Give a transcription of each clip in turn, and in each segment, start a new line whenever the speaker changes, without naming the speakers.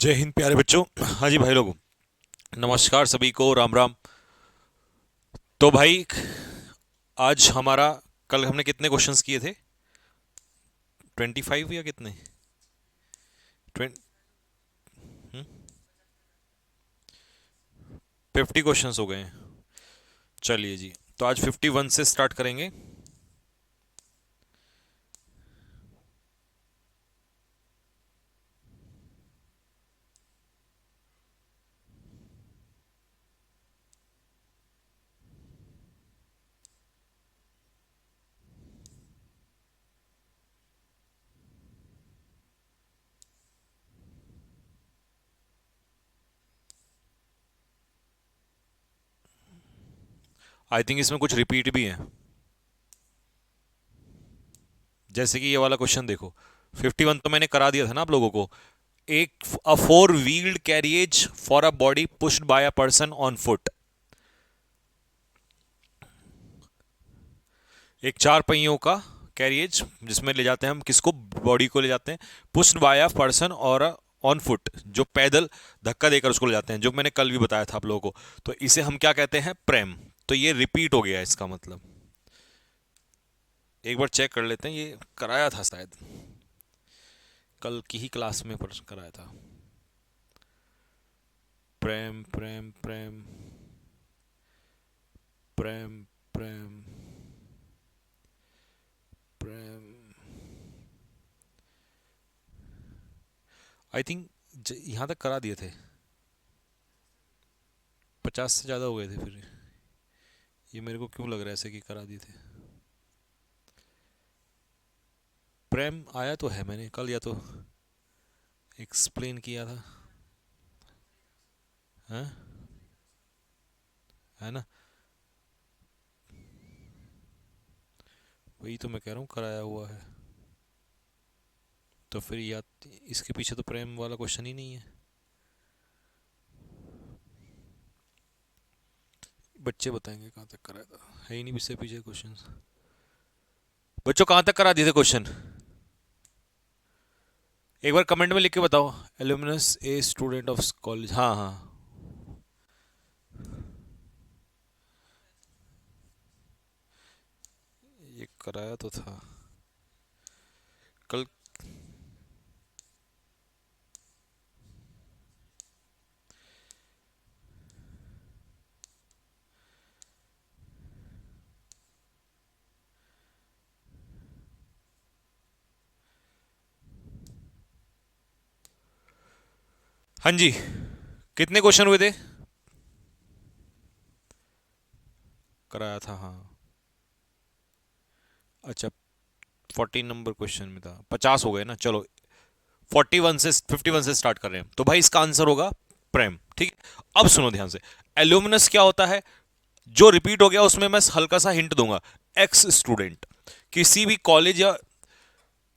जय हिंद प्यारे बच्चों। हाँ जी भाई लोग, नमस्कार सभी को, राम राम। तो भाई, आज हमारा, कल हमने कितने क्वेश्चंस किए थे? 25 या कितने? 50 क्वेश्चंस हो गए हैं। चलिए जी, तो आज 51 से स्टार्ट करेंगे। आई थिंक इसमें कुछ रिपीट भी है, जैसे कि ये वाला क्वेश्चन देखो। 51 तो मैंने करा दिया था ना आप लोगों को। एक a four wheeled carriage for a body pushed by a person on foot. एक चार पहियों का कैरियज जिसमें ले जाते हैं हम किसको, बॉडी को ले जाते हैं, पुश्ड बाय अ पर्सन और ऑन फुट, जो पैदल धक्का देकर उसको ले जाते हैं, जो मैंने कल भी बताया था आप लोगों को। तो इसे हम क्या कहते हैं? प्रेम। तो ये रिपीट हो गया इसका मतलब। एक बार चेक कर लेते हैं, ये कराया था शायद, कल की ही क्लास में पर कराया था। प्रेम प्रेम प्रेम प्रेम प्रेम प्रेम। आई थिंक यहाँ तक करा दिए थे। 50 से ज़्यादा हो गए थे फिर। ये मेरे को क्यों लग रहा है ऐसे कि करा दिए थे। प्रेम आया तो है, मैंने कल या तो एक्सप्लेन किया था। हैं? है ना? वही तो मैं कह रहा हूँ, कराया हुआ है। तो फिर या इसके पीछे तो प्रेम वाला क्वेश्चन ही नहीं है। बच्चे बताएंगे कहाँ तक कराया था, है ही नहीं इससे पीछे क्वेश्चन। बच्चों कहाँ तक करा दिए थे क्वेश्चन? एक बार कमेंट में लिख के बताओ। एल्यूमिनस ए स्टूडेंट ऑफ कॉलेज, हाँ हाँ। ये कराया तो था कल। हाँ जी, कितने क्वेश्चन हुए थे? कराया था हाँ। अच्छा, 14 नंबर क्वेश्चन में था, 50 हो गए ना। चलो 41 से 51 से स्टार्ट कर रहे हैं। तो भाई इसका आंसर होगा प्रेम। ठीक है, अब सुनो ध्यान से। एल्यूमिनस क्या होता है? जो रिपीट हो गया उसमें मैं हल्का सा हिंट दूंगा। एक्स स्टूडेंट, किसी भी कॉलेज या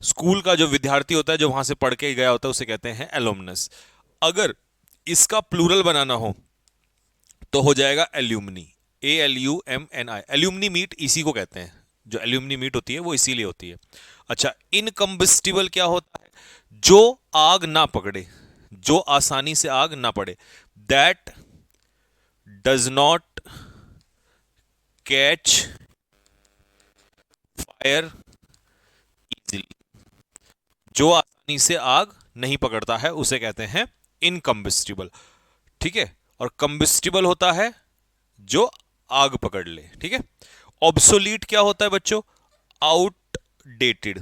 स्कूल का जो विद्यार्थी होता है, जो वहां से पढ़ के गया होता है, उसे कहते हैं एल्यूमिनस। अगर इसका प्लूरल बनाना हो तो हो जाएगा एल्यूमनी। ALUMNI, एल्यूमनी मीट इसी को कहते हैं। जो एल्यूमनी मीट होती है वो इसीलिए होती है। अच्छा, इनकम्बस्टिबल क्या होता है? जो आग ना पकड़े, जो आसानी से आग ना पड़े। That does not catch fire easily, जो आसानी से आग नहीं पकड़ता है उसे कहते हैं इनकम्बस्टिबल। ठीक है, और कम्बस्टिबल होता है जो आग पकड़ ले। ठीक है। ऑब्सोलीट क्या होता है बच्चों? आउटडेटेड,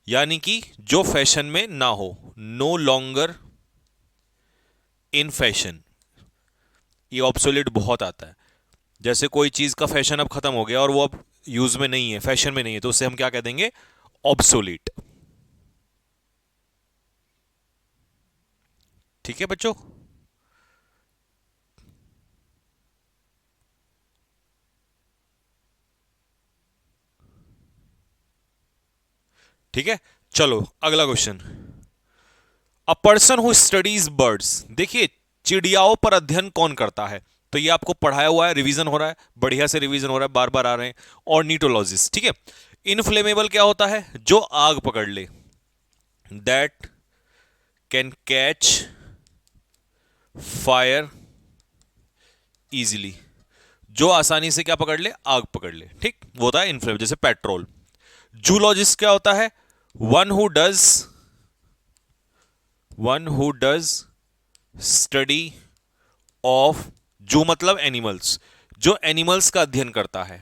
यानी कि जो फैशन में ना हो, नो लॉन्गर इन फैशन। ये ऑब्सोलीट बहुत आता है। जैसे कोई चीज का फैशन अब खत्म हो गया और वो अब यूज में नहीं है, फैशन में नहीं है, तो उसे हम क्या कह देंगे? ऑब्सोलीट। ठीक है बच्चों। ठीक है, चलो अगला question. A person who studies birds. देखिए, चिड़ियाओं पर अध्ययन कौन करता है? तो ये आपको पढ़ाया हुआ है, रिवीजन हो रहा है, बढ़िया से रिवीजन हो रहा है, बार बार आ रहे हैं। ऑर्निटोलॉजिस्ट। ठीक है। इनफ्लेमेबल क्या होता है? जो आग पकड़ ले। That can catch fire easily, जो आसानी से क्या पकड़ ले, आग पकड़ ले, ठीक, वो होता है इनफ्लेमेबल, जैसे पेट्रोल। जूलॉजिस्ट क्या होता है, one who does one who does study of, जो मतलब एनिमल्स, जो एनिमल्स का अध्ययन करता है।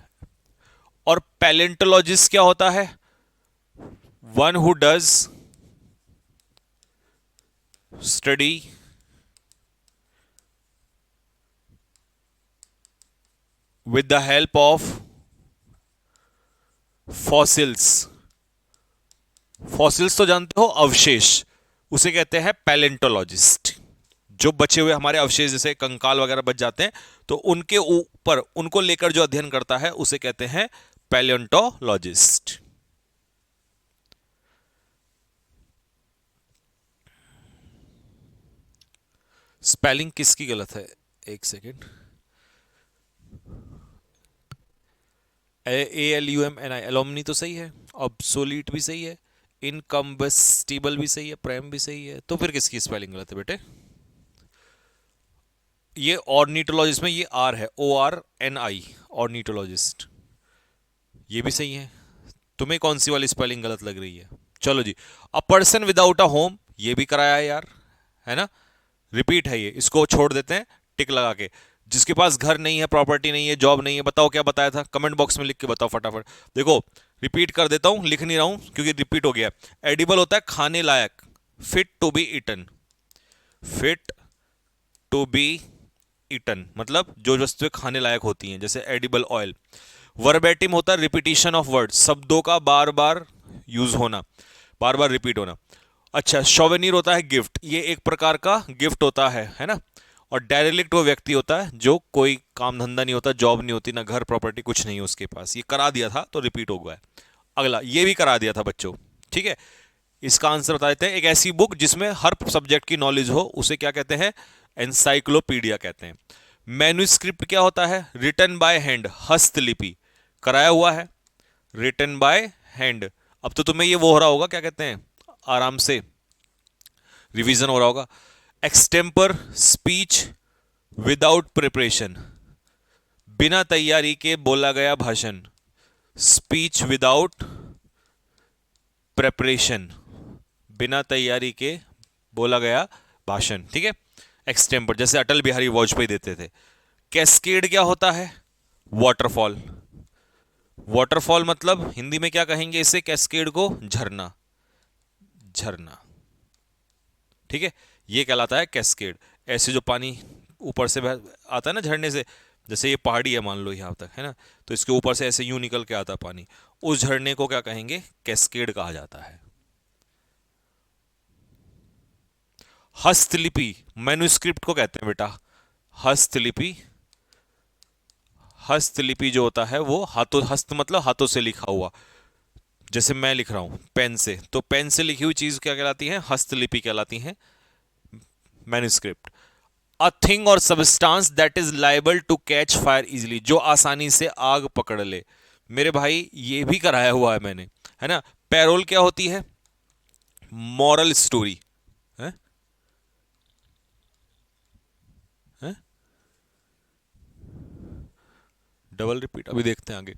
और पैलेंटोलॉजिस्ट क्या होता है, one who does study with the help of fossils. Fossils तो जानते हो, अवशेष, उसे कहते हैं पैलेंटोलॉजिस्ट। जो बचे हुए हमारे अवशेष जैसे कंकाल वगैरह बच जाते हैं, तो उनके ऊपर उनको लेकर जो अध्ययन करता है उसे कहते हैं पैलेंटोलॉजिस्ट। स्पेलिंग किसकी गलत है, एक सेकेंड। ALUMNI, एलोमनी तो सही है, ऑब्सोलीट भी सही है, इनकम्बस्टिबल भी सही है, प्रेम भी सही है, तो फिर किसकी स्पेलिंग गलत है बेटे? ये ऑर्निटोलॉजिस्ट में ये आर है, ORNI, ऑर्निटोलॉजिस्ट, ये भी सही है। तुम्हें कौन सी वाली स्पेलिंग गलत लग रही है? चलो जी, a person without a home, ये भी कराया है यार, है ना, रिपीट है ये, इसको छोड़ देते हैं टिक लगा के। जिसके पास घर नहीं है, प्रॉपर्टी नहीं है, जॉब नहीं है, बताओ क्या बताया था, कमेंट बॉक्स में लिख के बताओ फटाफट। देखो, रिपीट कर देता हूं, लिख नहीं रहा हूं क्योंकि रिपीट हो गया। एडिबल होता है खाने लायक, fit to be eaten, fit to be eaten मतलब जो वस्तुएं खाने लायक होती हैं, जैसे एडिबल ऑयल। वर्बेटिम होता है रिपीटिशन ऑफ वर्ड, शब्दों का बार बार यूज होना, बार बार रिपीट होना। अच्छा, शोवेनियर होता है गिफ्ट, ये एक प्रकार का गिफ्ट होता है ना। और डायरेक्ट वो व्यक्ति होता है जो कोई काम धंधा नहीं होता, जॉब नहीं होती, ना घर प्रॉपर्टी कुछ नहीं है उसके पास। ये करा दिया था तो रिपीट हो गया है। अगला, ये भी करा दिया था बच्चों, ठीक है। इसका आंसर बता देते हैं। एक ऐसी बुक जिसमें हर सब्जेक्ट की नॉलेज हो उसे क्या कहते हैं, एनसाइक्लोपीडिया कहते हैं। मैन्युस्क्रिप्ट क्या होता है, रिटन बाय हैंड, हस्तलिपि, कराया हुआ है, रिटन बाय हैंड। अब तो तुम्हें ये वो हो रहा होगा, क्या कहते हैं, आराम से रिवीजन हो रहा होगा। एक्सटेम्पर स्पीच विदाउट प्रिपरेशन, बिना तैयारी के बोला गया भाषण, स्पीच विदाउट प्रेपरेशन, बिना तैयारी के बोला गया भाषण, ठीक है। एक्सटेम्पर, जैसे अटल बिहारी वाजपेयी देते थे। कैस्केड क्या होता है, वाटरफॉल, वाटरफॉल मतलब हिंदी में क्या कहेंगे इसे, कैस्केड को, झरना, झरना, ठीक है, ये कहलाता है कैस्केड। ऐसे जो पानी ऊपर से आता है ना झरने से, जैसे ये पहाड़ी है मान लो यहाँ तक, है ना, तो इसके ऊपर से ऐसे यूं निकल के आता है पानी, उस झरने को क्या कहेंगे, कैस्केड कहा जाता है। हस्तलिपि, मैन्युस्क्रिप्ट को कहते हैं बेटा, हस्तलिपि। हस्तलिपि जो होता है वो हाथों, हस्त मतलब हाथों से लिखा हुआ, जैसे मैं लिख रहा हूं पेन से, तो पेन से लिखी हुई चीज क्या कहलाती है, हस्तलिपि कहलाती है, मैन्युस्क्रिप्ट। अ थिंग और substance that is liable to catch fire easily, जो आसानी से आग पकड़ ले। मेरे भाई ये भी कराया हुआ है मैंने, है ना। पैरोल क्या होती है, मॉरल स्टोरी है, है? डबल रिपीट, अभी देखते हैं आगे।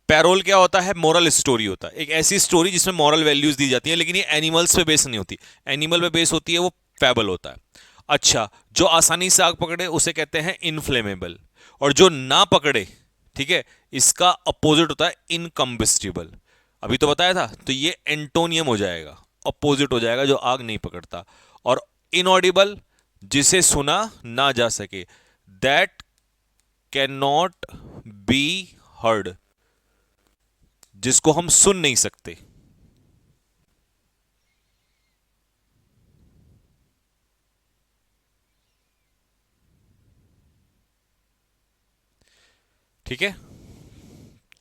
पैरोल क्या होता है, मोरल स्टोरी होता है, एक ऐसी स्टोरी जिसमें मॉरल वैल्यूज दी जाती है, लेकिन ये एनिमल्स पे बेस नहीं होती। एनिमल पे बेस होती है, वो फैबल होता है। अच्छा, जो आसानी से आग पकड़े उसे कहते हैं इनफ्लेमेबल, और जो ना पकड़े, ठीक है, इसका अपोजिट होता है इनकम्बस्टिबल। अभी तो बताया था, तो ये एंटोनियम हो जाएगा, अपोजिट हो जाएगा, जो आग नहीं पकड़ता। और इनऑडिबल, जिसे सुना ना जा सके, that can not be heard, जिसको हम सुन नहीं सकते। ठीक है,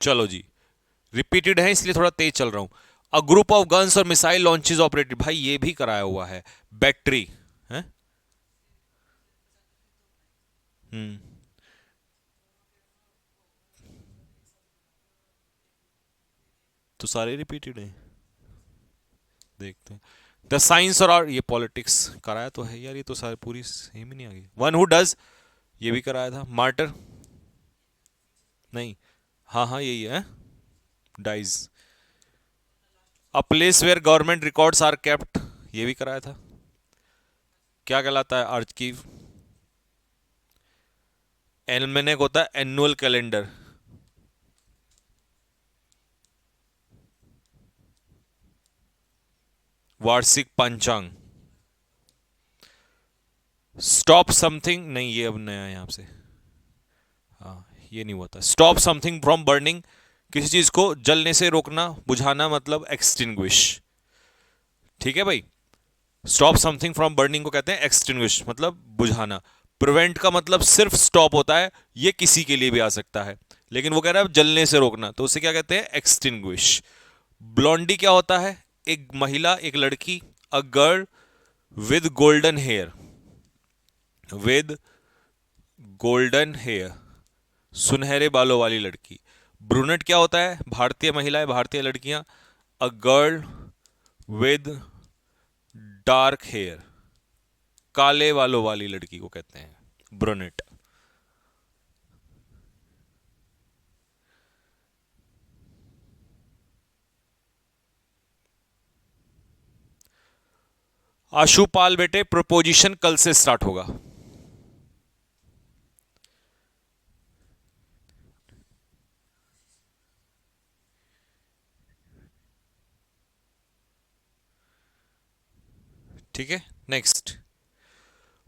चलो जी, रिपीटेड है इसलिए थोड़ा तेज चल रहा हूं। अ ग्रुप ऑफ गन्स और मिसाइल लॉन्चेस ऑपरेटेड, भाई ये भी कराया हुआ है। बैटरी है, हम्म, तो सारे रिपीटेड हैं, देखते हैं। द साइंस और आर्ट, ये पॉलिटिक्स कराया तो है यार, ये तो सारी पूरी सेम ही नहीं आ गई। वन हु डज, ये भी कराया था। मार्टर, नहीं, हाँ हाँ यही है, dies. A place where government records are kept, ये भी कराया था। क्या कहलाता है आर्चकीव? एल्मेनेक होता है एनुअल कैलेंडर। वार्षिक पंचांग। स्टॉप समथिंग, नहीं ये अब नया है यहाँ से, हाँ ये नहीं होता। स्टॉप समथिंग फ्रॉम बर्निंग, किसी चीज को जलने से रोकना, बुझाना, मतलब एक्सटिंग्विश। ठीक है भाई, स्टॉप समथिंग फ्रॉम बर्निंग को कहते हैं एक्सटिंग्विश, मतलब बुझाना। प्रिवेंट का मतलब सिर्फ स्टॉप होता है, ये किसी के लिए भी आ सकता है, लेकिन वो कह रहा है जलने से रोकना, तो उसे क्या कहते हैं? एक्सटिंग्विश। ब्लॉन्डी क्या होता है? एक महिला, एक लड़की। A girl with golden hair, with golden hair, सुनहरे बालों वाली लड़की। ब्रूनेट क्या होता है? भारतीय महिलाएं, भारतीय लड़कियां। A girl with dark hair, काले बालों वाली लड़की को कहते हैं ब्रूनेट। आशुपाल बेटे, प्रोपोजिशन कल से स्टार्ट होगा। ठीक है, next.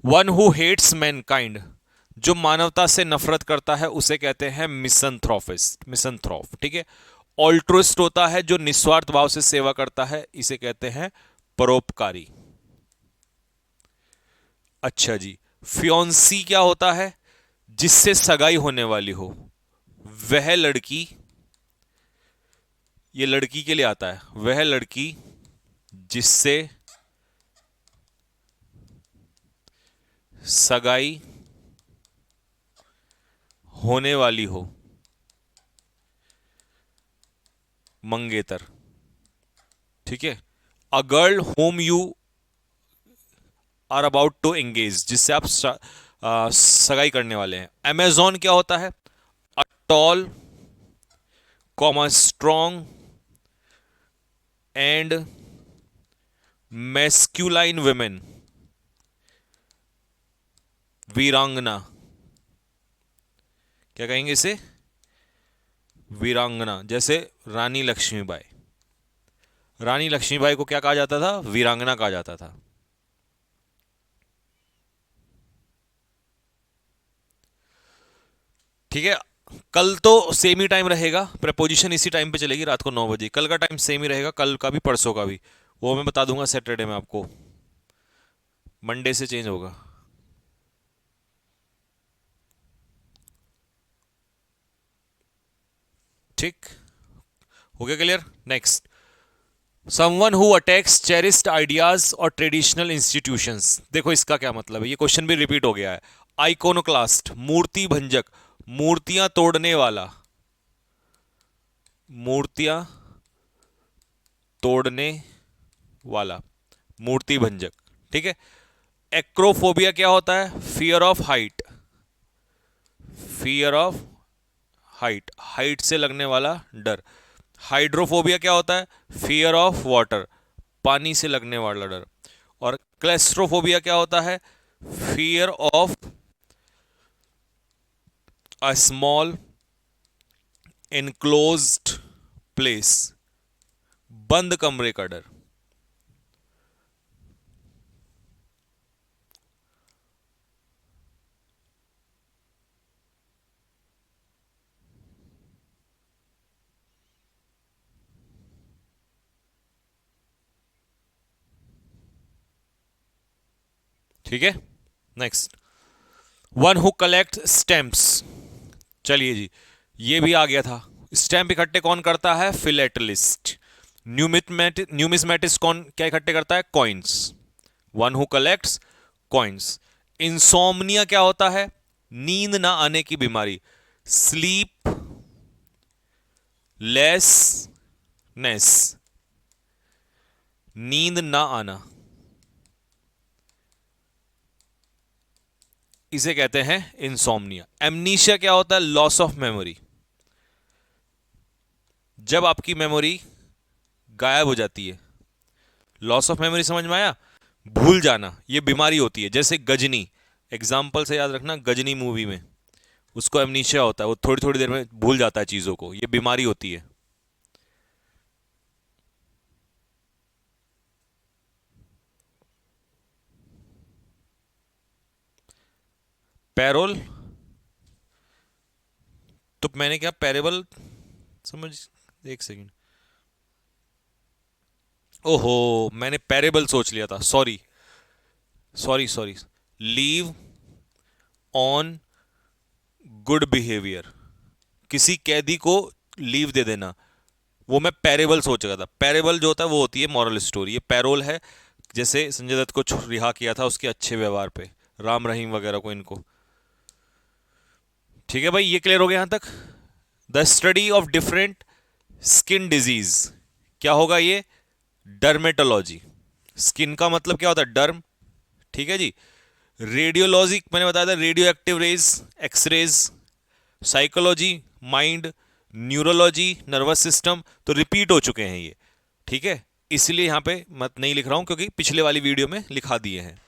One who hates mankind, जो मानवता से नफरत करता है उसे कहते हैं मिसंथ्रोफिस्ट, मिसंथ्रोफ। ठीक है। ऑल्ट्रुइस्ट होता है जो निस्वार्थ भाव से सेवा करता है, इसे कहते हैं परोपकारी। अच्छा जी। फियोंसी क्या होता है? जिससे सगाई होने वाली हो, वह लड़की, ये लड़की के लिए आता है, वह लड़की जिससे सगाई होने वाली हो, मंगेतर। ठीक है। A girl whom you are about to engage, जिससे आप सगाई करने वाले हैं। अमेजोन क्या होता है? A tall comma strong and masculine women, वीरांगना। क्या कहेंगे इसे? वीरांगना। जैसे रानी लक्ष्मीबाई, रानी लक्ष्मीबाई को क्या कहा जाता था? वीरांगना कहा जाता था। ठीक है। कल तो सेम ही टाइम रहेगा, प्रपोजिशन इसी टाइम पे चलेगी, रात को 9 बजे। कल का टाइम सेम ही रहेगा, कल का भी परसों का भी, वो मैं बता दूंगा सैटरडे में आपको, मंडे से चेंज होगा। ठीक, हो गया clear? Next. Someone who attacks cherished ideas और ट्रेडिशनल इंस्टीट्यूशंस, देखो इसका क्या मतलब है, ये क्वेश्चन भी रिपीट हो गया है। आइकोनोक्लास्ट, मूर्ति भंजक, मूर्तियां तोड़ने वाला, मूर्तियां तोड़ने वाला, मूर्ति भंजक। ठीक है। एक्रोफोबिया क्या होता है? Fear of height, fear of height, height से लगने वाला डर। हाइड्रोफोबिया क्या होता है? फियर ऑफ वाटर, पानी से लगने वाला डर। और क्लेस्ट्रोफोबिया क्या होता है? Fear of a small enclosed place, बंद कमरे का डर। ठीक है। Next. One who collect stamps, चलिए जी, ये भी आ गया था। स्टैम्प इकट्ठे कौन करता है? फिलेटलिस्ट। न्यूमिस्मेटिस्ट कौन क्या इकट्ठे करता है? Coins. One who collects coins. Insomnia क्या होता है? नींद ना आने की बीमारी, स्लीप लेसनेस, नींद ना आना, इसे कहते हैं इंसोम्निया। एमनीशिया क्या होता है? लॉस ऑफ मेमोरी, जब आपकी मेमोरी गायब हो जाती है। लॉस ऑफ मेमोरी समझ में आया? भूल जाना, ये बीमारी होती है। जैसे गजनी, एग्जाम्पल से याद रखना, गजनी मूवी में उसको एमनीशिया होता है, वो थोड़ी थोड़ी देर में भूल जाता है चीजों को, ये बीमारी होती है। पैरोल, तो मैंने क्या पैरेबल समझ, एक सेकंड, ओहो, मैंने पैरेबल सोच लिया था, sorry sorry sorry. Leave on good behaviour, किसी कैदी को लीव दे देना, वो मैं पैरेबल सोच रहा था। पैरेबल जो होता है वो होती है मॉरल स्टोरी, ये पैरोल है। जैसे संजय दत्त को रिहा किया था उसके अच्छे व्यवहार पे, राम रहीम वगैरह को, इनको। ठीक है भाई, ये क्लियर हो गया यहां तक। The study of different skin disease, क्या होगा ये? डर्मेटोलॉजी। स्किन का मतलब क्या होता है? डर्म। ठीक है जी। रेडियोलॉजी मैंने बताया था, radio active rays, x-rays. Psychology, mind. Neurology, nervous system. तो रिपीट हो चुके हैं ये, ठीक है, इसलिए यहां पे मत नहीं लिख रहा हूं, क्योंकि पिछले वाली वीडियो में लिखा दिए हैं।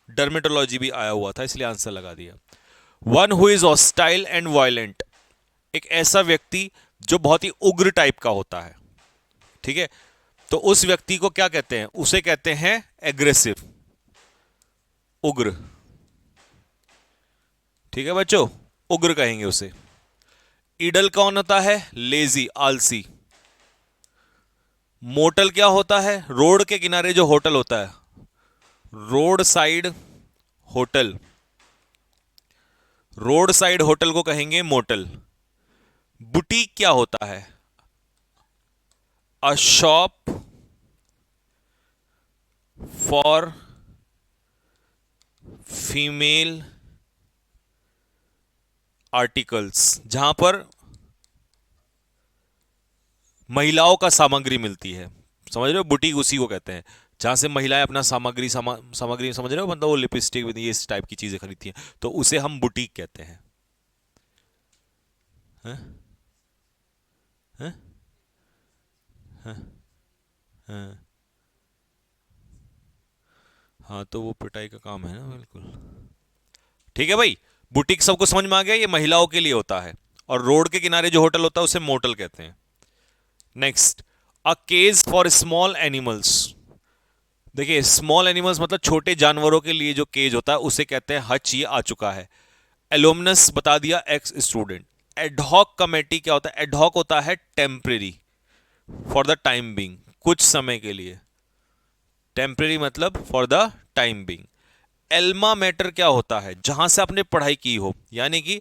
डर्मेटोलॉजी भी आया हुआ था, इसलिए आंसर लगा दिया। One who is hostile and violent, एक ऐसा व्यक्ति जो बहुत ही उग्र टाइप का होता है। ठीक है, तो उस व्यक्ति को क्या कहते हैं? उसे कहते हैं एग्रेसिव, उग्र। ठीक है बच्चों, उग्र कहेंगे उसे। ईडल कौन होता है? लेजी, आलसी। मोटल क्या होता है? रोड के किनारे जो होटल होता है, road side hotel. Road side hotel को कहेंगे मोटल। बुटीक क्या होता है? अ शॉप फॉर फीमेल आर्टिकल्स, जहां पर महिलाओं का सामग्री मिलती है। समझ रहे हो? बुटीक उसी को कहते हैं जहां से महिलाएं अपना सामग्री समझ रहे हो, मतलब वो लिपस्टिक ये इस टाइप की चीजें खरीदती हैं, तो उसे हम बुटीक कहते हैं। हैं? हैं? हैं? हाँ, तो वो पिटाई का काम है ना, बिल्कुल। ठीक है भाई, बुटीक सबको समझ में आ गया, ये महिलाओं के लिए होता है। और रोड के किनारे जो होटल होता है उसे मोटल कहते हैं। Next, a cage for small animals. देखिए, स्मॉल एनिमल्स मतलब छोटे जानवरों के लिए जो केज होता है उसे कहते हैं हच, ये आ चुका है। एलोमनस बता दिया, एक्स स्टूडेंट। एडहॉक कमेटी क्या होता है? एडहॉक होता है temporary, for the time being, कुछ समय के लिए। टेम्परेरी मतलब for the time being. Elma matter क्या होता है? जहां से आपने पढ़ाई की हो, यानी कि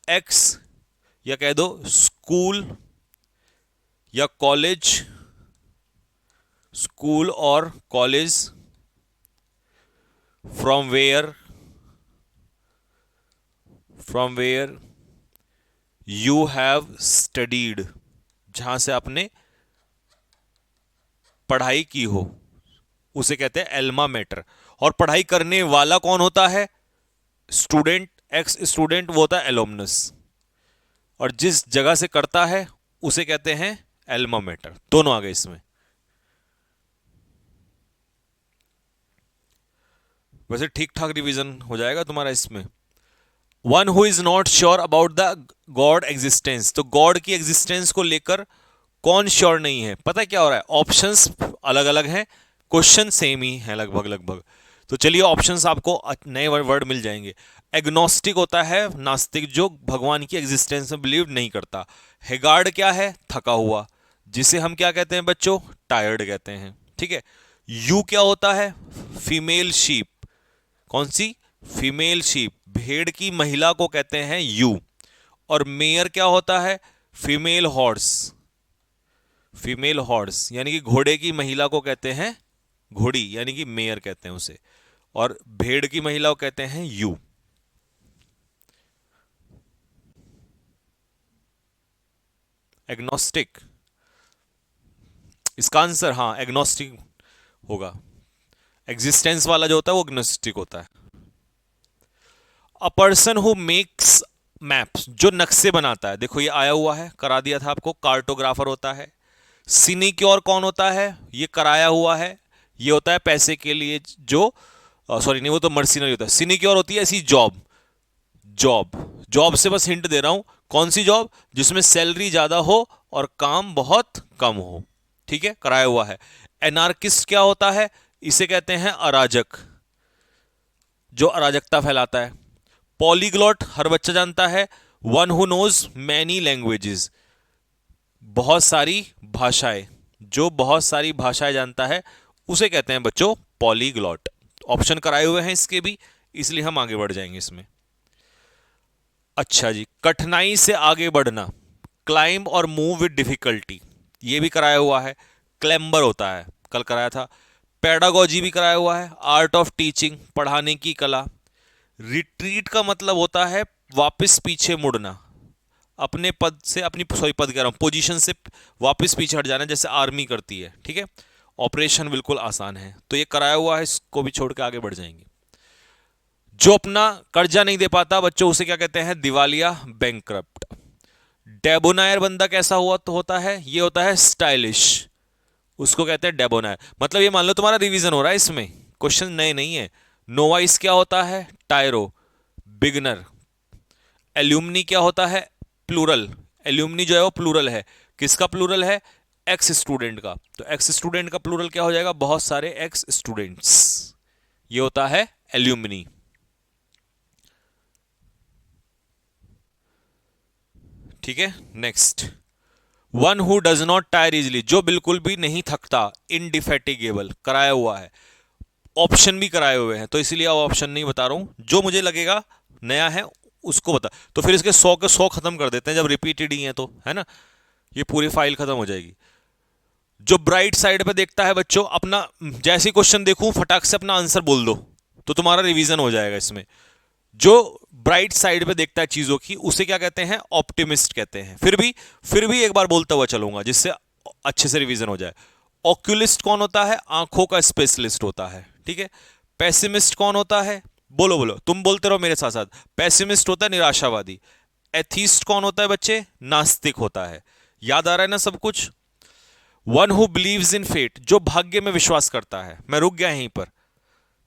एक्स, या कह दो स्कूल या कॉलेज, स्कूल और college from where, from where you have studied, जहां से आपने पढ़ाई की हो उसे कहते हैं एल्मा मैटर। और पढ़ाई करने वाला कौन होता है? स्टूडेंट, एक्स स्टूडेंट, वो होता है एलोमनस। और जिस जगह से करता है उसे कहते हैं एल्मा मैटर। दोनों आ गए इसमें। वैसे ठीक ठाक रिवीजन हो जाएगा तुम्हारा इसमें। One who is not sure about the God existence, तो गॉड की एग्जिस्टेंस को लेकर कौन श्योर नहीं है? पता है क्या हो रहा है? ऑप्शंस अलग अलग हैं, क्वेश्चन सेम ही है लगभग लगभग। तो चलिए, ऑप्शंस आपको नए वर्ड मिल जाएंगे। एग्नोस्टिक होता है नास्तिक, जो भगवान की एग्जिस्टेंस में बिलीव नहीं करता। हेगार्ड क्या है? थका हुआ, जिसे हम क्या कहते हैं बच्चों? टायर्ड कहते हैं। ठीक है। यू क्या होता है? Female sheep. कौन सी? फीमेल शीप, भेड़ की महिला को कहते हैं यू। और मेयर क्या होता है? Female horse. फीमेल हॉर्स यानी कि घोड़े की महिला को कहते हैं घोड़ी, यानी कि मेयर कहते हैं उसे। और भेड़ की महिला को कहते हैं यू। एग्नोस्टिक, इसका आंसर हाँ एग्नोस्टिक। होगा। एग्जिस्टेंस वाला जो होता है वो ग्नोस्टिक होता है। अ पर्सन हु मेक्स मैप्स, जो नक्शे बनाता है, देखो ये आया हुआ है, करा दिया था आपको, कार्टोग्राफर होता है। सिनिक्योर कौन होता है, ये कराया हुआ है, ये होता है पैसे के लिए जो, सॉरी नहीं वो तो मर्सिनरी होता है। सिनिक्योर होती है ऐसी जॉब, जॉब जॉब से बस हिंट दे रहा हूं, कौन सी जॉब, जिसमें सैलरी ज्यादा हो और काम बहुत कम हो, ठीक है, कराया हुआ है। एनार्किस्ट क्या होता है, इसे कहते हैं अराजक, जो अराजकता फैलाता है। पॉलीग्लॉट हर बच्चा जानता है, one who knows many languages, बहुत सारी भाषाएं, जो बहुत सारी भाषाएं जानता है उसे कहते हैं बच्चों पॉलीग्लॉट। ऑप्शन कराए हुए हैं इसके भी, इसलिए हम आगे बढ़ जाएंगे इसमें। अच्छा जी, कठिनाई से आगे बढ़ना, क्लाइंब और मूव विद डिफिकल्टी, ये भी कराया हुआ है। क्लैम्बर होता है, कल कराया था। पेडागोजी भी कराया हुआ है, आर्ट ऑफ टीचिंग, पढ़ाने की कला। रिट्रीट का मतलब होता है वापस पीछे मुड़ना, अपने पद से, अपनी सॉरी पद कह रहा हूं, पोजीशन से वापस पीछे हट जाना, जैसे आर्मी करती है, ठीक है। ऑपरेशन बिल्कुल आसान है, तो ये कराया हुआ है, इसको भी छोड़ के आगे बढ़ जाएंगे। जो अपना कर्जा नहीं दे पाता बच्चों, उसे क्या कहते हैं, दिवालिया, बैंकक्रप्ट। डेबोनायर बंदा कैसा हुआ तो होता है, ये होता है स्टाइलिश, उसको कहते हैं डेबोनायर। मतलब ये मान लो तुम्हारा रिवीजन हो रहा है, इसमें क्वेश्चन नए नहीं है। नोवाइस क्या होता है, टायरो, बिगनर। एल्यूमनी क्या होता है, प्लूरल, एल्यूमनी जो है वो प्लूरल है, किसका प्लूरल है, एक्स स्टूडेंट का, तो एक्स स्टूडेंट का प्लूरल क्या हो जाएगा, बहुत सारे एक्स स्टूडेंट्स, ये होता है एल्यूमनी। ठीक है, next, one who does not tyre easily, जो बिल्कुल भी नहीं थकता, इनडिफेटिगेबल, कराया हुआ है। ऑप्शन भी कराए हुए हैं, तो इसलिए अब ऑप्शन नहीं बता रहा हूं, जो मुझे लगेगा नया है उसको बता। तो फिर इसके 100 के 100 खत्म कर देते हैं, जब रिपीटेड ही है तो, है ना, ये पूरी फाइल खत्म हो जाएगी। जो ब्राइट साइड पे देखता है बच्चों, अपना जैसे क्वेश्चन देखूं फटाक से अपना आंसर बोल दो, तो तुम्हारा रिवीजन हो जाएगा इसमें। जो ब्राइट साइड पे देखता है चीजों की, उसे क्या कहते हैं, ऑप्टिमिस्ट कहते हैं। फिर भी एक बार बोलता हुआ चलूंगा, जिससे अच्छे से रिवीजन हो जाए। ऑक्यूलिस्ट कौन होता है, आंखों का स्पेशलिस्ट होता है, ठीक है। पेसिमिस्ट कौन होता है, बोलो बोलो, तुम बोलते रहो मेरे साथ साथ। पेसिमिस्ट होता है निराशावादी। एथीस्ट कौन होता है बच्चे, नास्तिक होता है। याद आ रहा है ना सब कुछ। One who believes in fate, जो भाग्य में विश्वास करता है। मैं रुक गया यहीं पर,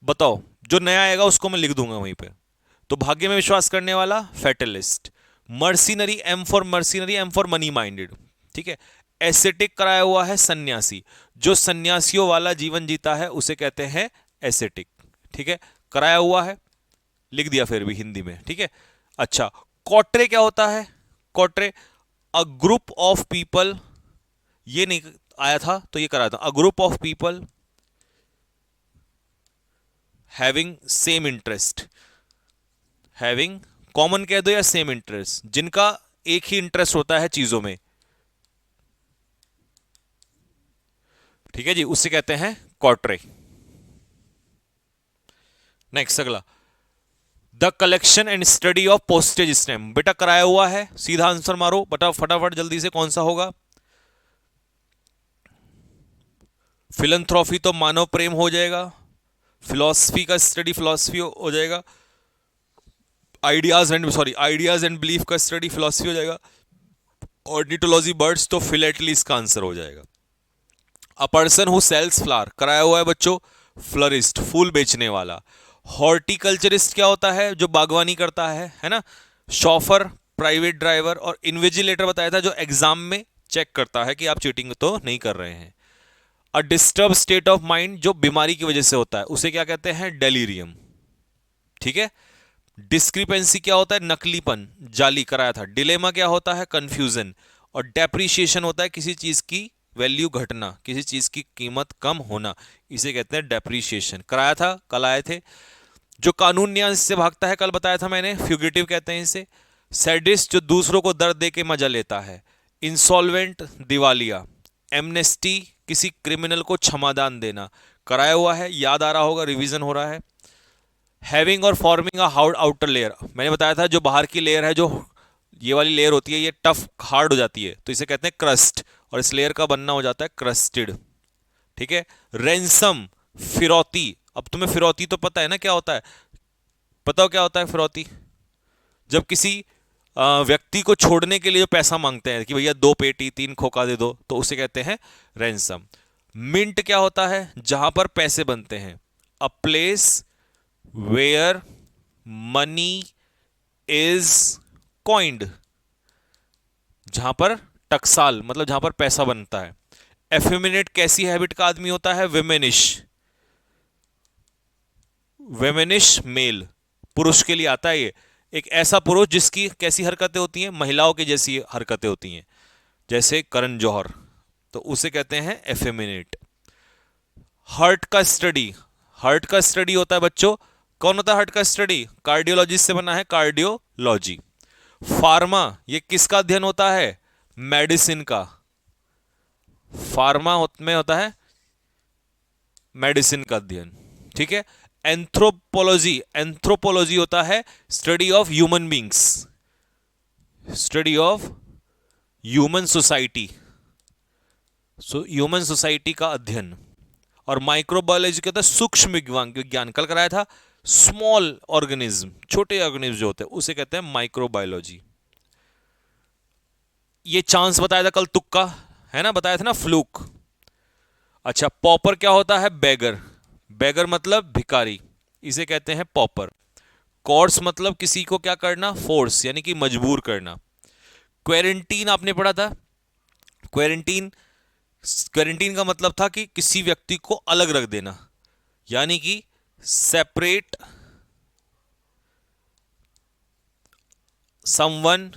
बताओ, जो नया आएगा उसको मैं लिख दूंगा वहीं पे। तो भाग्य में विश्वास करने वाला fatalist. Mercenary, M for mercenary, M for money minded, ठीक है। एसेटिक कराया हुआ है सन्यासी, जो सन्यासियों वाला जीवन जीता है उसे कहते हैं एसेटिक, ठीक है, कराया हुआ है, लिख दिया फिर भी हिंदी में, ठीक है। अच्छा, कॉट्रे क्या होता है, कॉट्रे, अ ग्रुप ऑफ पीपल, ये नहीं आया था तो ये कराया था, a group of people having same interest, having common कह दो या सेम इंटरेस्ट, जिनका एक ही इंटरेस्ट होता है चीजों में, ठीक है जी, उससे कहते हैं कॉट्रे। नेक्स्ट अगला, the collection and study of postage stamp, बेटा कराया हुआ है, सीधा आंसर मारो बटा फटाफट जल्दी से, कौन सा होगा। फिलंथ्रॉफी तो मानव प्रेम हो जाएगा, फिलॉसफी का स्टडी फिलॉसफी हो जाएगा, आइडियाज एंड बिलीफ का स्टडी फिलॉसफी हो जाएगा, ऑर्निटोलॉजी बर्ड्स तो फिलेटली इसका आंसर हो जाएगा। A person who sells flower, कराया हुआ है बच्चों, फ्लोरिस्ट, फूल बेचने वाला। हॉर्टिकल्चरिस्ट क्या होता है, जो बागवानी करता है ना। शॉफर, प्राइवेट ड्राइवर, और इन्विजिलेटर बताया था, जो एग्जाम में चेक करता है कि आप चीटिंग तो नहीं कर रहे हैं। A disturb state of mind, जो बीमारी की वजह से होता है उसे क्या कहते हैं, डेलीरियम, ठीक है। डिस्क्रिपेंसी क्या होता है, नकलीपन, जाली, कराया था। डिलेमा क्या होता है, कंफ्यूजन। और डेप्रीशिएशन होता है किसी चीज की वैल्यू घटना, किसी चीज की कीमत कम होना, इसे कहते हैं डेप्रीशिएशन, कराया था, कल आए थे। जो कानून न्याय से भागता है, कल बताया था मैंने, फ्यूगिटिव कहते हैं इसे। सैडिस्ट, जो दूसरों को दर्द दे के मजा लेता है। इंसॉल्वेंट, दिवालिया। एमनेस्टी, किसी क्रिमिनल को क्षमादान देना, कराया हुआ है, याद आ रहा होगा, रिवीजन हो रहा है। हैविंग और forming a hard outer layer, मैंने बताया था जो बाहर की लेयर है, जो ये वाली लेयर होती है, ये टफ हार्ड हो जाती है, तो इसे कहते हैं क्रस्ट, और इस लेयर का बनना हो जाता है क्रस्टेड, ठीक है। रेंसम, फिरौती, अब तुम्हें फिरौती तो पता है ना क्या होता है, बताओ क्या होता है फिरौती? जब किसी व्यक्ति को छोड़ने के लिए जो पैसा मांगते हैं कि भैया 2 पेटी 3 खोखा दे दो, तो उसे कहते हैं रैंसम। मिंट क्या होता है? जहां पर पैसे बनते हैं। A place where money is coined, जहां पर टकसाल मतलब जहां पर पैसा बनता है। एफेमिनेट कैसी हैबिट का आदमी होता है? विमेनिश, वेमेनिश मेल, पुरुष के लिए आता है ये। एक ऐसा पुरुष जिसकी कैसी हरकतें होती हैं? महिलाओं की जैसी हरकतें होती हैं, जैसे करण जौहर, तो उसे कहते हैं एफेमिनेट। हार्ट का स्टडी, हार्ट का स्टडी होता है बच्चों, कौन होता है हार्ट का स्टडी? कार्डियोलॉजिस्ट से बना है, कार्डियोलॉजी। फार्मा, ये किसका अध्ययन होता है? मेडिसिन का। फार्मा में होता है मेडिसिन का अध्ययन, ठीक है। एंथ्रोपोलॉजी, एंथ्रोपोलॉजी होता है study of human beings, study of human society, human society का अध्ययन। और माइक्रोबायोलॉजी क्या होता है? सूक्ष्म विज्ञान, कल कराया था। स्मॉल ऑर्गेनिज्म, छोटे ऑर्गेनिज्म जो होते हैं उसे कहते हैं माइक्रोबायोलॉजी। ये चांस बताया था कल, तुक्का है ना, बताया था ना, फ्लूक। अच्छा, पॉपर क्या होता है? बेगर, बेगर मतलब भिखारी, इसे कहते हैं पॉपर। कोर्स मतलब किसी को क्या करना? फोर्स, यानी कि मजबूर करना। क्वेरंटीन आपने पढ़ा था, क्वेरंटीन, क्वेरंटीन का मतलब था कि किसी व्यक्ति को अलग रख देना, यानी कि separate someone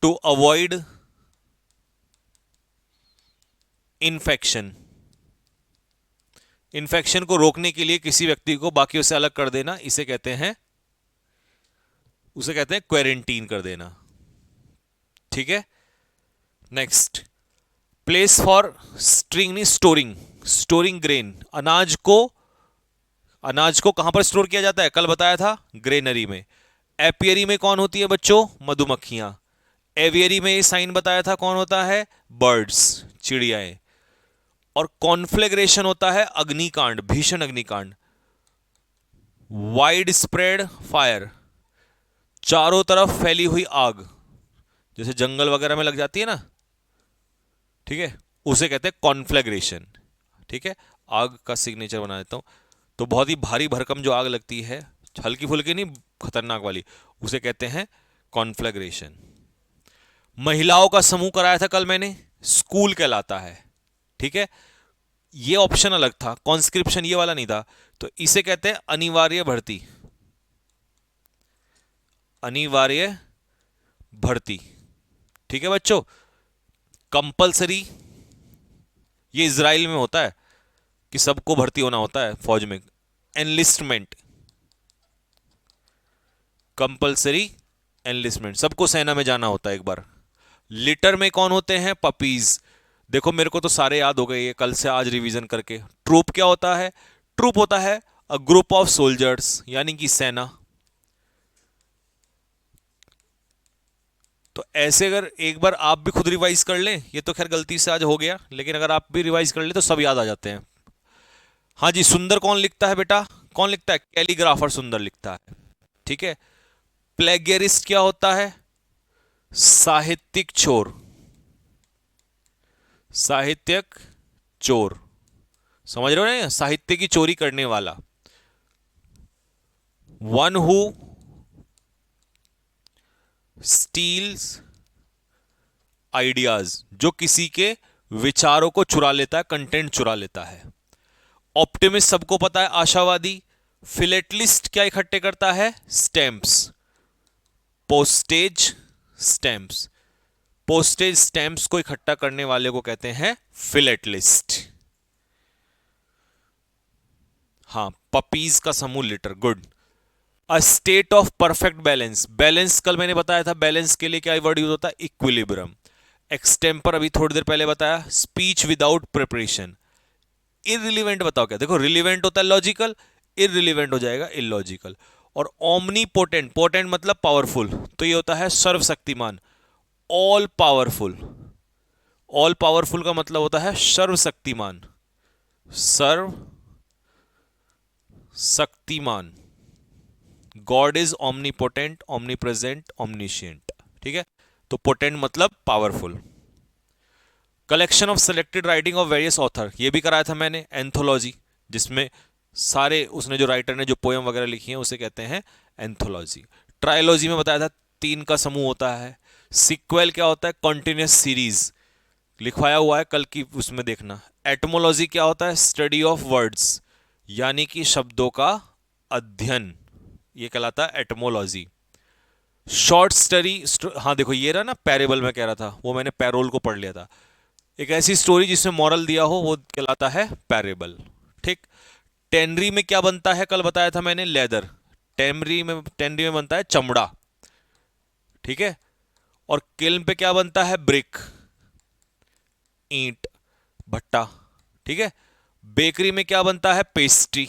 to avoid infection, infection को रोकने के लिए किसी व्यक्ति को बाकियों से अलग कर देना, इसे कहते हैं, उसे कहते हैं क्वेरंटीन कर देना, ठीक है। नेक्स्ट, प्लेस फॉर स्ट्रिंग नहीं स्टोरिंग, स्टोरिंग ग्रेन, अनाज को, अनाज को कहां पर स्टोर किया जाता है? कल बताया था ग्रेनरी में। एपियरी में कौन होती है बच्चों? मधुमक्खियां। एवियरी में ये साइन बताया था कौन होता है? बर्ड्स, चिड़ियाएं। और कॉन्फ्लेग्रेशन होता है अग्निकांड, भीषण अग्निकांड। वाइड स्प्रेड फायर, चारों तरफ फैली हुई आग, जैसे जंगल वगैरह में लग जाती है ना, ठीक है, उसे कहते हैं कॉन्फ्लेग्रेशन, ठीक है। आग का सिग्नेचर बना देता हूं, तो बहुत ही भारी भरकम जो आग लगती है, हल्की फुल्की नहीं, खतरनाक वाली, उसे कहते हैं कॉन्फ्लेग्रेशन। महिलाओं का समूह कराया था कल मैंने, स्कूल कहलाता है, ठीक है। ये ऑप्शन अलग था, कॉन्स्क्रिप्शन ये वाला नहीं था, तो इसे कहते हैं अनिवार्य भर्ती, अनिवार्य भर्ती, ठीक है बच्चों। कंपलसरी, ये इजराइल में होता है कि सबको भर्ती होना होता है फौज में। एनलिस्टमेंट, कंपलसरी एनलिस्टमेंट, सबको सेना में जाना होता है एक बार। लिटर में कौन होते हैं? पपीज। देखो मेरे को तो सारे याद हो गए ये कल से आज रिवीजन करके। ट्रूप क्या होता है? ट्रूप होता है अ ग्रुप ऑफ सोल्जर्स, यानी कि सेना। तो ऐसे अगर एक बार आप भी खुद रिवाइज कर लें, ये तो खैर गलती से आज हो गया, लेकिन अगर आप भी रिवाइज कर ले तो सब याद आ जाते हैं। हाँ जी, सुंदर कौन लिखता है बेटा? कौन लिखता है? कैलीग्राफर सुंदर लिखता है, ठीक है। प्लेगियरिस्ट क्या होता है? साहित्यिक चोर, साहित्यक चोर, समझ रहे हो ना, साहित्य की चोरी करने वाला। वन हु स्टील्स आइडियाज, जो किसी के विचारों को चुरा लेता है, कंटेंट चुरा लेता है। ऑप्टिमिस्ट सबको पता है, आशावादी। फिलेटलिस्ट क्या इकट्ठे करता है? Stamps, postage stamps, postage stamps को इकट्ठा करने वाले को कहते हैं फिलेटलिस्ट। हाँ, पपीज का समूह litre, good. A state of perfect balance, balance कल मैंने बताया था, बैलेंस के लिए क्या वर्ड यूज होता है? इक्विलिब्रियम। एक्सटेम्पर अभी थोड़ी देर पहले बताया, स्पीच विदाउट प्रिपरेशन। इररिलेवेंट बताओ क्या? देखो रिलीवेंट होता है लॉजिकल, इररिलेवेंट हो जाएगा इलॉजिकल। और ओमनीपोटेंट, पोटेंट मतलब पावरफुल, तो ये होता है सर्वशक्तिमान, ऑल पावरफुल। ऑल पावरफुल का मतलब होता है सर्वशक्तिमान, सर्व शक्तिमान, god is omnipotent, omnipresent, omniscient। ठीक है, तो पोटेंट मतलब powerful. Collection of selected writing of various author, ये भी कराया था मैंने। एंथोलॉजी, जिसमें सारे उसने जो राइटर ने जो पोएम वगैरह लिखी हैं उसे कहते हैं एंथोलॉजी। ट्रायोलॉजी में बताया था 3 का समूह होता है। सिक्वेल क्या होता है? कॉन्टिन्यूस सीरीज, लिखवाया हुआ है कल की उसमें देखना। एटमोलॉजी क्या होता है? स्टडी ऑफ वर्ड्स, यानी कि शब्दों का अध्ययन, ये कहलाता है एटमोलॉजी। शॉर्ट स्टोरी, हाँ देखो ये रहा ना पैरेबल में कह रहा था, वो मैंने पैरोल को पढ़ लिया था। एक ऐसी स्टोरी जिसमें मॉरल दिया हो वो कहलाता है पैरेबल। ठीक। टेनरी में क्या बनता है? कल बताया था मैंने, लेदर। टेनरी में बनता है चमड़ा। ठीक है। और किल्न पे क्या बनता है? ब्रिक, ईंट, भट्टा। ठीक है। बेकरी में क्या बनता है? पेस्ट्री,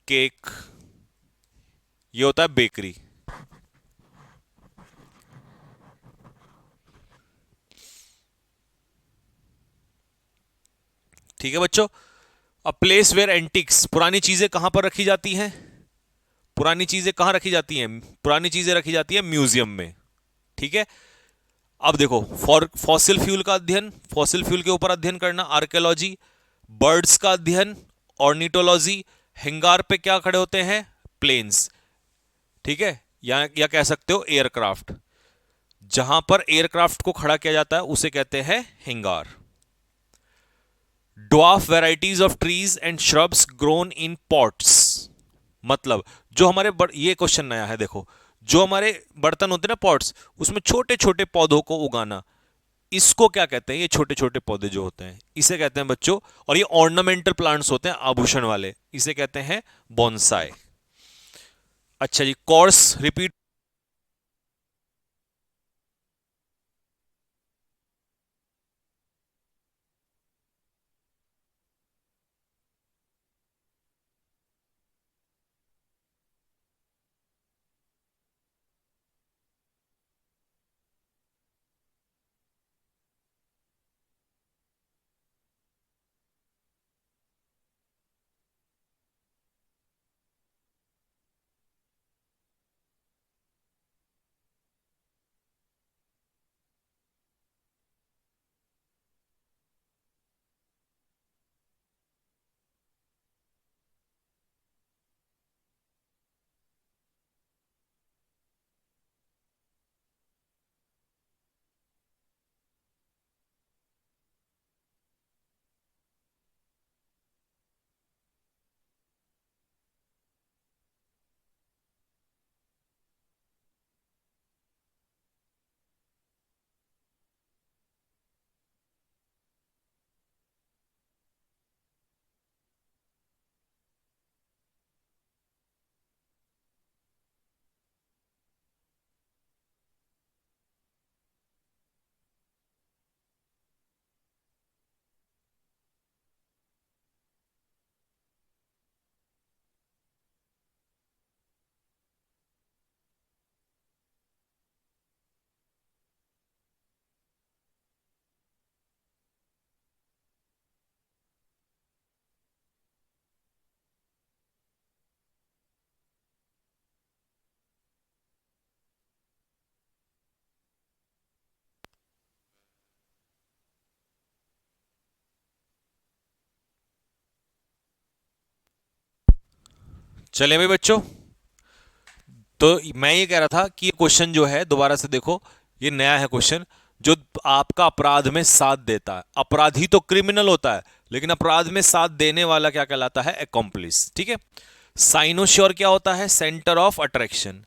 केक, ये होता है बेकरी। ठीक है बच्चों। अ प्लेस वेयर एंटिक्स, पुरानी चीजें कहां पर रखी जाती हैं? पुरानी चीजें कहां रखी जाती हैं? पुरानी चीजें रखी जाती हैं म्यूजियम में। ठीक है। अब देखो, फॉसिल फ्यूल का अध्ययन, फॉसिल फ्यूल के ऊपर अध्ययन करना, आर्कियोलॉजी। बर्ड्स का अध्ययन, ऑर्निटोलॉजी। हिंगार पे क्या खड़े होते हैं? प्लेन्स। ठीक है, या कह सकते हो एयरक्राफ्ट, जहां पर एयरक्राफ्ट को खड़ा किया जाता है उसे कहते हैं हिंगार। Dwarf varieties of trees and shrubs grown in pots, मतलब जो हमारे ये क्वेश्चन नया है देखो, जो हमारे बर्तन होते हैं ना पॉट्स, उसमें छोटे छोटे पौधों को उगाना, इसको क्या कहते हैं? ये छोटे छोटे पौधे जो होते हैं इसे कहते हैं बच्चों, और ये ऑर्नामेंटल प्लांट्स होते हैं, आभूषण वाले, इसे कहते हैं बॉन्साई। अच्छा जी, कोर्स रिपीट। चले भाई बच्चों, तो मैं ये कह रहा था कि ये क्वेश्चन जो है दोबारा से देखो, ये नया है क्वेश्चन, जो आपका अपराध में साथ देता है। अपराधी तो क्रिमिनल होता है, लेकिन अपराध में साथ देने वाला क्या कहलाता है? अकॉम्प्लिस। ठीक है। साइनोश्योर क्या होता है? Centre of attraction.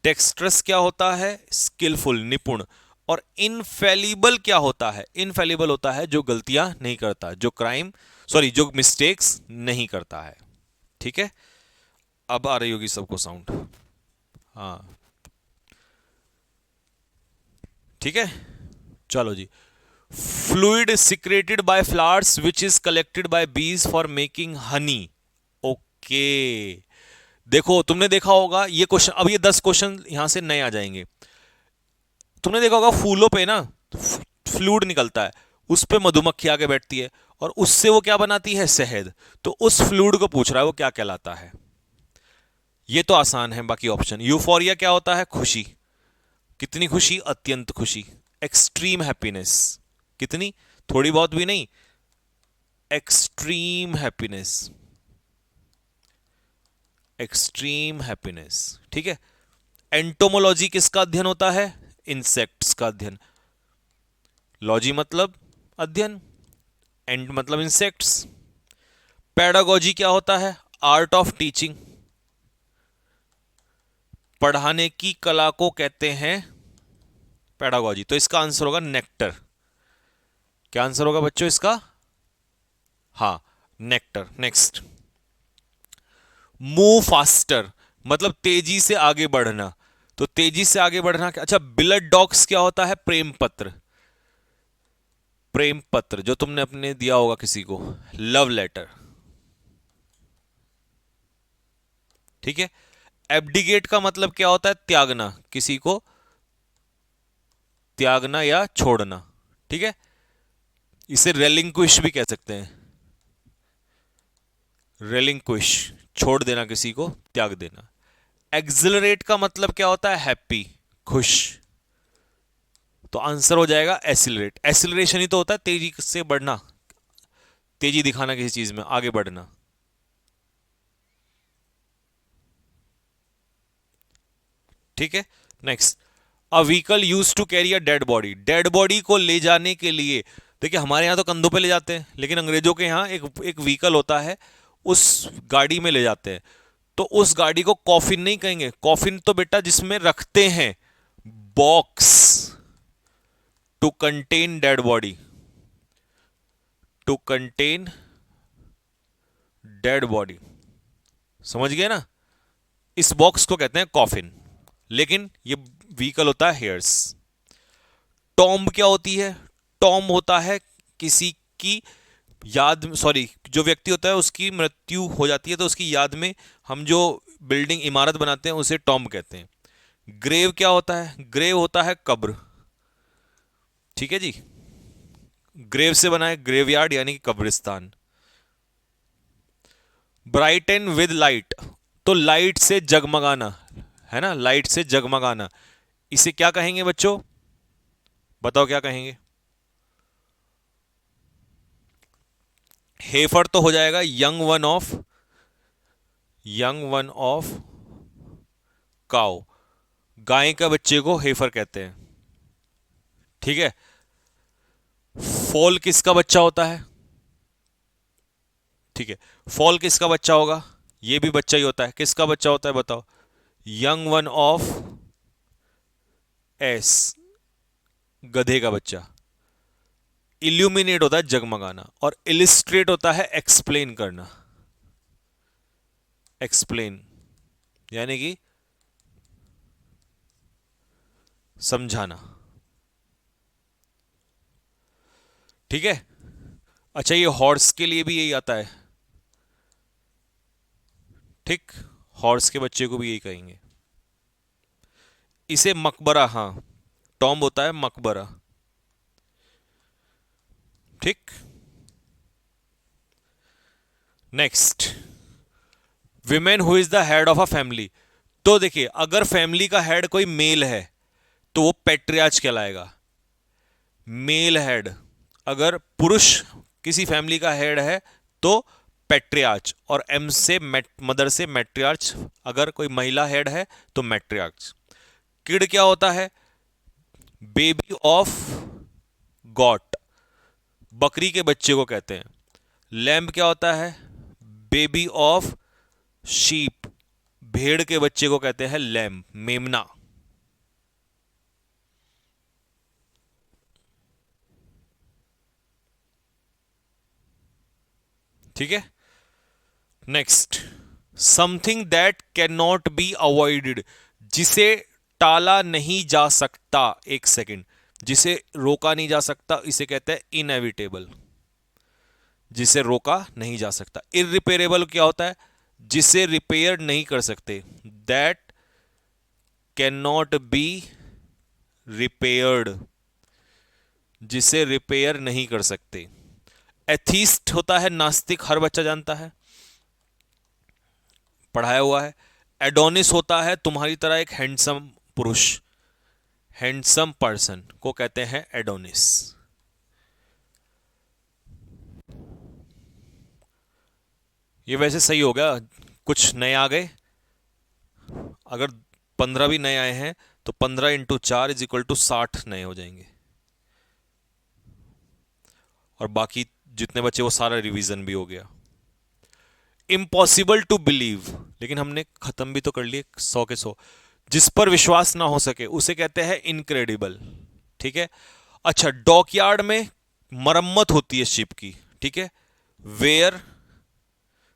डेक्स्ट्रस क्या होता है? स्किलफुल, निपुण। और इनफेलिबल क्या होता है? इनफेलिबल होता है जो गलतियां नहीं करता, जो क्राइम, सॉरी, जो मिस्टेक्स नहीं करता है। ठीक है। अब आ रही होगी सबको साउंड? हाँ, ठीक है। चलो जी। Fluid secreted by flowers which is collected by bees for making honey. Okay. देखो, तुमने देखा होगा ये क्वेश्चन, अब ये 10 क्वेश्चन यहां से नए आ जाएंगे। तुमने देखा होगा फूलों पे ना फ्लूइड निकलता है, उस पे मधुमक्खी आके बैठती है, और उससे वो क्या बनाती है, शहद। तो उस फ्लूइड को पूछ रहा है वो क्या कहलाता है। ये तो आसान है, बाकी ऑप्शन। यूफोरिया क्या होता है, खुशी। कितनी खुशी, अत्यंत खुशी। एक्सट्रीम हैप्पीनेस, कितनी, थोड़ी बहुत भी नहीं, एक्सट्रीम हैप्पीनेस, एक्सट्रीम हैप्पीनेस। ठीक है। एंटोमोलॉजी किसका अध्ययन होता है, इंसेक्ट्स का अध्ययन। लॉजी मतलब अध्ययन, एंड मतलब इंसेक्ट्स। पेडागोजी क्या होता है, आर्ट ऑफ टीचिंग। पढ़ाने की कला को कहते हैं पेडागोजी। तो इसका आंसर होगा नेक्टर। क्या आंसर होगा बच्चों इसका, हाँ, नेक्टर। नेक्स्ट, मूव फास्टर मतलब तेजी से आगे बढ़ना। तो तेजी से आगे बढ़ना, अच्छा, बिलड डॉग्स क्या होता है, प्रेम पत्र। प्रेम पत्र जो तुमने अपने दिया होगा किसी को, लव लेटर। ठीक है। एब्डिगेट का मतलब क्या होता है, त्यागना, किसी को त्यागना या छोड़ना। ठीक है। इसे रेलिंक्विश भी कह सकते हैं, रेलिंक्विश, छोड़ देना किसी को, त्याग देना। एक्सिलरेट का मतलब क्या होता है, हैप्पी, खुश। तो आंसर हो जाएगा एसिलरेट। एसिलरेशन ही तो होता है तेजी से बढ़ना, तेजी दिखाना किसी चीज में, आगे बढ़ना। ठीक है। Next, a vehicle use to carry a dead body. Dead body को ले जाने के लिए, देखिए हमारे यहाँ तो कंधों पे ले जाते हैं, लेकिन अंग्रेजों के यहाँ एक एक व्हीकल होता है, उस गाड़ी में ले जाते हैं। तो उस गाड़ी को कॉफिन नहीं कहेंगे, कॉफिन तो बेटा जिसमें रखते हैं, box to contain dead body, to contain dead body, समझ गए ना। इस बॉक्स को कहते हैं कॉफिन, लेकिन ये व्हीकल होता है हेयर्स। टॉम्ब क्या होती है, टॉम्ब होता है किसी की याद, सॉरी, जो व्यक्ति होता है उसकी मृत्यु हो जाती है तो उसकी याद में हम जो बिल्डिंग इमारत बनाते हैं उसे टॉम्ब कहते हैं। ग्रेव क्या होता है, ग्रेव होता है कब्र। ठीक है जी, ग्रेव से बना है ग्रेवयार्ड यानी कि कब्रिस्तान। ब्राइटन विद लाइट, तो लाइट से जगमगाना है ना, लाइट से जगमगाना, इसे क्या कहेंगे बच्चों, बताओ क्या कहेंगे। हेफर तो हो जाएगा young one of, young one of cow, गाय का बच्चे को हेफर कहते हैं। ठीक है। फॉल किसका बच्चा होता है, ठीक है, फॉल किसका बच्चा होगा, ये भी बच्चा ही होता है, किसका बच्चा होता है बताओ, यंग वन ऑफ एस, गधे का बच्चा। इल्यूमिनेट होता है जगमगाना, और इलिस्ट्रेट होता है एक्सप्लेन करना, एक्सप्लेन यानी कि समझाना। ठीक है। अच्छा, ये हॉर्स के लिए भी यही आता है, ठीक, हॉर्स के बच्चे को भी यही कहेंगे। इसे मकबरा, हाँ, टॉम्ब होता है मकबरा। ठीक। Next, women who is the head of a family. तो देखिए अगर फैमिली का हेड कोई मेल है तो वो पेट्रियार्च कहलाएगा, मेल हेड। अगर पुरुष किसी फैमिली का हेड है तो पेट्रियार्च, और एम से मदर से मैट्रियार्च, अगर कोई महिला हेड है तो मैट्रियार्च। किड क्या होता है, बेबी ऑफ गॉट, बकरी के बच्चे को कहते हैं। लैम्ब क्या होता है, बेबी ऑफ शीप, भेड़ के बच्चे को कहते हैं लैम्ब, मेमना। ठीक है। Next, something that can not be avoided, जिसे टाला नहीं जा सकता, एक सेकेंड, जिसे रोका नहीं जा सकता इसे कहते हैं इनएविटेबल, जिसे रोका नहीं जा सकता। इरिपेरेबल क्या होता है, जिसे रिपेयर नहीं कर सकते, that can not be repaired, जिसे रिपेयर नहीं कर सकते। एथीस्ट होता है नास्तिक, हर बच्चा जानता है, पढ़ाया हुआ है। एडोनिस होता है तुम्हारी तरह एक हैंडसम पुरुष, हैंडसम पर्सन को कहते हैं एडोनिस। ये वैसे सही हो गया, कुछ नए आ गए। अगर 15 भी नए आए हैं तो 15 × 4 = 60 नए हो जाएंगे, और बाकी जितने बचे वो सारा रिवीजन भी हो गया। इम्पॉसिबल टू बिलीव, लेकिन हमने खत्म भी तो कर लिए 100 के 100। जिस पर विश्वास ना हो सके उसे कहते हैं इनक्रेडिबल, ठीक है। अच्छा, डॉकयार्ड में मरम्मत होती है शिप की, ठीक है। वेयर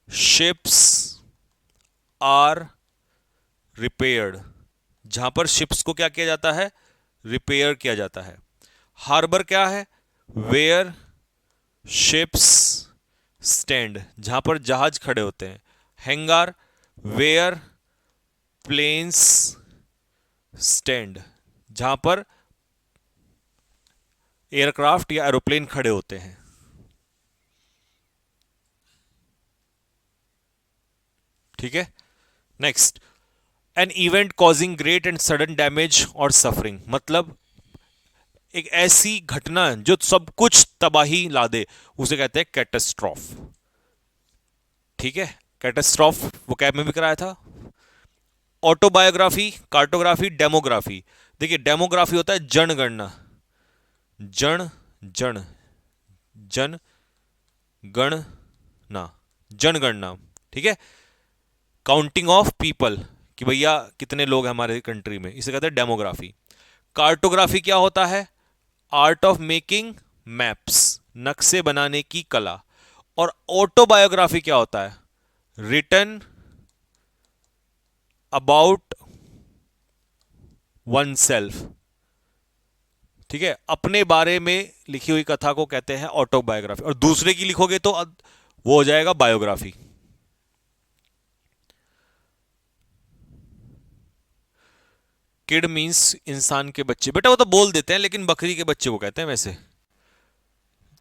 शिप्स आर रिपेयर्ड, जहां पर शिप्स को क्या किया जाता है, रिपेयर किया जाता है। हार्बर क्या है, वेयर शिप्स स्टैंड, जहां पर जहाज खड़े होते हैं। हैंगार, वेयर प्लेन्स स्टैंड, जहां पर एयरक्राफ्ट या एरोप्लेन खड़े होते हैं। ठीक है। Next, an event causing great and sudden damage और सफरिंग, मतलब एक ऐसी घटना जो सब कुछ तबाही ला दे, उसे कहते हैं कैटास्ट्रॉफ। ठीक है, कैटास्ट्रॉफ वो कैब में भी कराया था। Autobiography, cartography, demography. देखिए, डेमोग्राफी होता है जनगणना, जन जन जन गणना, जनगणना, ठीक है। काउंटिंग ऑफ पीपल, कि भैया कितने लोग हैं हमारे कंट्री में, इसे कहते हैं डेमोग्राफी। कार्टोग्राफी क्या होता है, आर्ट ऑफ मेकिंग मैप्स, नक्शे बनाने की कला। और ऑटोबायोग्राफी क्या होता है, रिटन अबाउट वन सेल्फ, ठीक है, अपने बारे में लिखी हुई कथा को कहते हैं ऑटोबायोग्राफी। और दूसरे की लिखोगे तो वो हो जाएगा बायोग्राफी। किड मींस इंसान के बच्चे, बेटा वो तो बोल देते हैं, लेकिन बकरी के बच्चे को कहते हैं वैसे।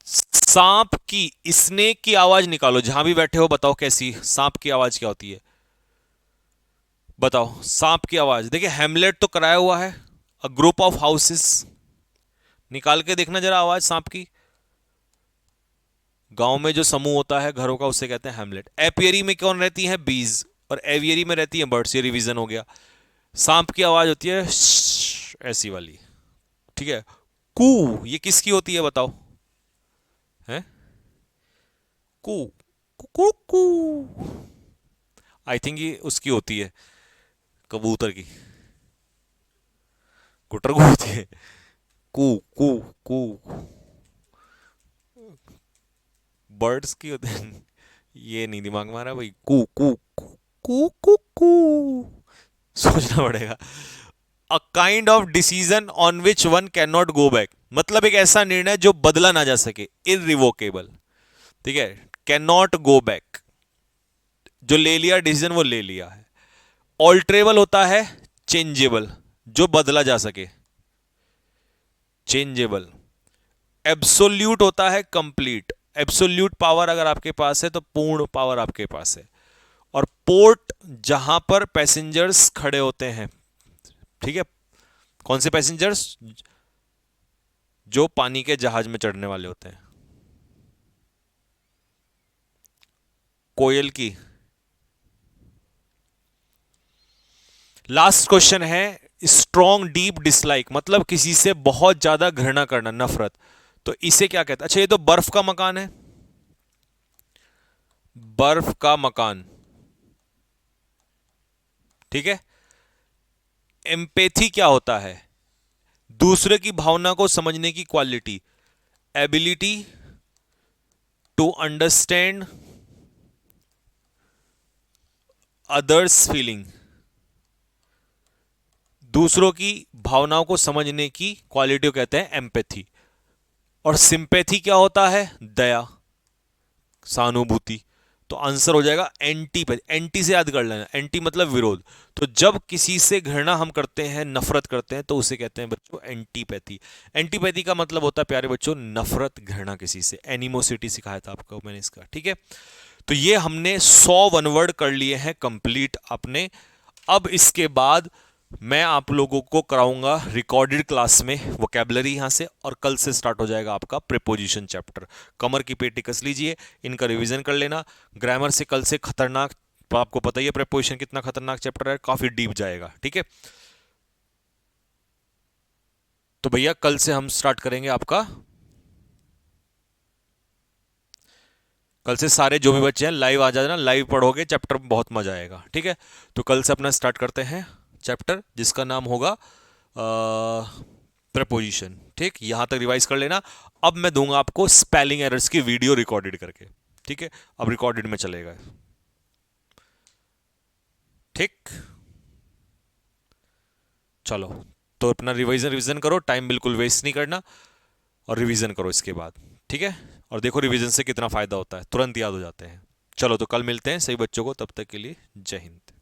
सांप की, स्नेक की आवाज निकालो, जहां भी बैठे हो बताओ कैसी सांप की आवाज क्या होती है, बताओ सांप की आवाज। देखिए, हेमलेट तो कराया हुआ है, अ ग्रुप ऑफ हाउसेस, निकाल के देखना जरा आवाज सांप की। गांव में जो समूह होता है घरों का उसे कहते हैं हेमलेट। एपियरी में कौन रहती है, बीज, और एवियरी में रहती है बर्ड्स। ये रिवीजन हो गया। सांप की आवाज होती है ऐसी वाली, ठीक है। कू, ये किसकी होती है बताओ, है कू, कू कू, आई थिंक ये उसकी होती है, कबूतर की, गुटर को होती है। कू कू कू, बर्ड्स की होती है। ये नहीं दिमाग में आ रहा भाई, कू कू कू कू कू, सोचना पड़ेगा। A kind of decision on which one can not go back, मतलब एक ऐसा निर्णय जो बदला ना जा सके, इरिवोकेबल, ठीक है। कैन नॉट गो बैक, जो ले लिया डिसीजन वो ले लिया है। ऑल्टरेबल होता है चेंजेबल, जो बदला जा सके, चेंजेबल। एब्सोल्यूट होता है कंप्लीट, एब्सोल्यूट पावर अगर आपके पास है तो पूर्ण पावर आपके पास है। और पोर्ट, जहां पर पैसेंजर्स खड़े होते हैं, ठीक है। कौन से पैसेंजर्स, जो पानी के जहाज में चढ़ने वाले होते हैं। कोयल की। लास्ट क्वेश्चन है, स्ट्रॉन्ग डीप डिसलाइक, मतलब किसी से बहुत ज्यादा घृणा करना, नफरत, तो इसे क्या कहते हैं। अच्छा, ये तो बर्फ का मकान है, बर्फ का मकान, ठीक है। एम्पैथी क्या होता है, दूसरे की भावना को समझने की quality, ability to understand others feeling, दूसरों की भावनाओं को समझने की क्वालिटी को कहते हैं एम्पैथी। और सिंपैथी क्या होता है, दया, सहानुभूति, तो आंसर हो जाएगा एंटीपैथी। एंटी से याद कर लेना, एंटी मतलब विरोध। तो जब किसी से घृणा हम करते हैं, नफरत करते हैं, तो उसे कहते हैं बच्चों एंटीपैथी। एंटीपैथी का मतलब होता है प्यारे बच्चों नफरत, घृणा किसी से। एनिमोसिटी सिखाया था आपको मैंने इसका, ठीक है। तो ये हमने 100 वन वर्ड कर लिए हैं कंप्लीट अपने। अब इसके बाद मैं आप लोगों को कराऊंगा रिकॉर्डेड क्लास में वोकैबुलरी यहां से, और कल से स्टार्ट हो जाएगा आपका प्रीपोजिशन चैप्टर। कमर की पेटी कस लीजिए, इनका रिवीजन कर लेना। ग्रामर से कल से खतरनाक, तो आपको पता ही है प्रीपोजिशन कितना खतरनाक चैप्टर है, काफी डीप जाएगा, ठीक है। तो भैया कल से हम स्टार्ट करेंगे आपका, कल से सारे जो भी बच्चे हैं लाइव आ जाना, लाइव पढ़ोगे चैप्टर, बहुत मजा आएगा, ठीक है। तो कल से अपना स्टार्ट करते हैं चैप्टर जिसका नाम होगा प्रपोजिशन, ठीक। यहां तक रिवाइज कर लेना। अब मैं दूंगा आपको स्पेलिंग एरर्स की वीडियो रिकॉर्डेड करके, ठीक है। अब रिकॉर्डेड में चलेगा, ठीक। चलो, तो अपना रिवीजन रिवीजन करो, टाइम बिल्कुल वेस्ट नहीं करना, और रिवीजन करो इसके बाद, ठीक है। और देखो रिवीजन से कितना फायदा होता है, तुरंत याद हो जाते हैं। चलो, तो कल मिलते हैं सही बच्चों को, तब तक के लिए जय हिंद।